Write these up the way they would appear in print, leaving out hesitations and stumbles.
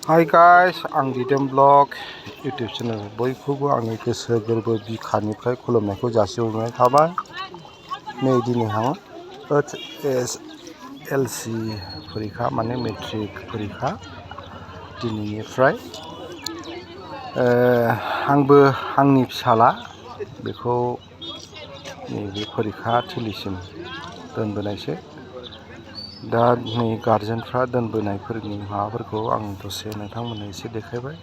Hi guys, आं दिदोम blog YouTube channel बयखौबो आंनि गोसो गोरबो बिखानिफ्राय खुलुमनायखौ जासिहरनाय थाबाय। नै दिनैहां HSLC फरिखा माने मेट्रिक फरिखा दिनैनिफ्राय आंबो आंनि फिसाला बेखौ नैबे फरिखा थिलिसिम दोनबोनायसो। दा नै गारजेनफ्रा दोनबोनायफोरनि माबाफोरखौ आं दसे नोंथांमोननो एसे देखायबाय।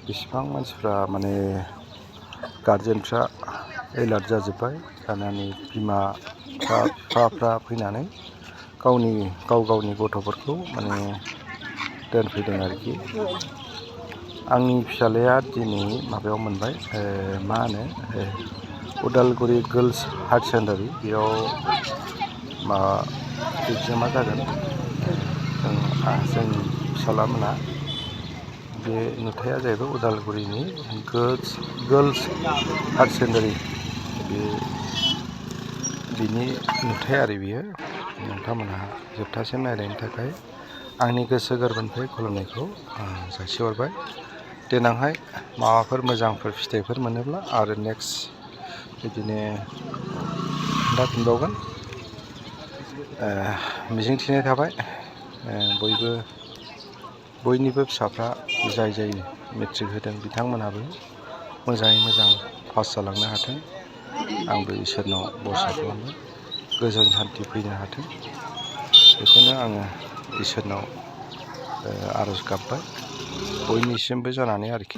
बेसेबां मानसिफ्रा माने गारजेनफ्रा एलार्ट जाजोब्बाय। दानानै बिफाफ्रा फैनानै गाव गावनि गथ'फोरखौ माने दोनफैदों आरोखि। आंनि फिसालाया दिनै माबायाव मोनबाय मा होनो उदालगुरि गार्लस हायार सेकेन्डारि बेयाव एग्जामा जागोन। जोंनि फिसालामोना बे नुथाया जाहैबाय उदालगुरिनि गार्लस हायार सेकेन्डारि बिनि नुथाय आरो बियो। नोंथांमोनहा जोबथासिम नायनायनि थाखाय आंनि गोसो गोरबोनिफ्राय खुलुमनायखौ जासिहरबाय। देनांहाय माबाफोर मोजांफोर फिथाइफोर मोनोब्ला आरो नेक्स्ट बिदिनो खोन्थाफिनबावगोन मिजिंथिनाय थाबाय। बयनिबो फिसाफ्रा जाय मेट्रिक होदों बिथांमोनहाबो मोजाङै मोजां पास जालांनो हाथों। आंबो इसोरनाव भरसा खालामबाय गोजोन सान्थि फैनो हाथों। बेखौनो आङो इसोरनाव आर'ज गाबबाय बयनिसिमबो जानानै आरोखि।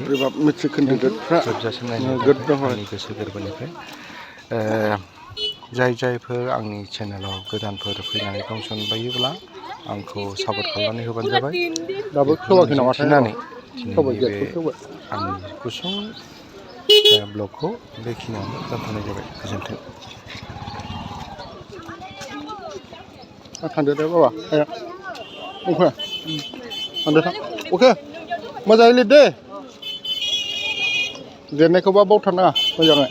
जोबजासिम नायनो थाखाय आंनि गोसो गोरबोनिफ्राय जायफोर आंनि चेनेलाव गोदानफोर फैनानै दंसनबायोब्ला आंखौ सापर्ट खालामनानै होबानो जाबाय। मिजिंथिनानै दिनैनि बे आंनि गुसुं ब्लगखौ बेखिनियावनो दोनथ'नाय जाबाय। गोजोन्थों। थांदो दे बाबा थांदो थां अके मोजाङै लिर दे लिरनायखौबा बावथारनाङा मोजाङै।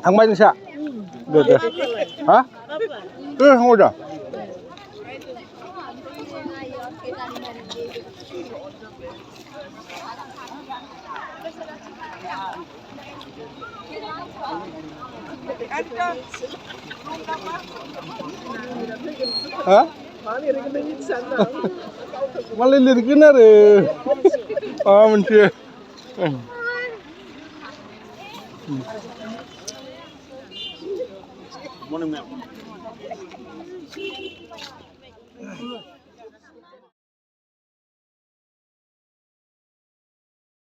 थांबाय नोंसा दे हा थांबाय दा ha malah liriknya ada mencia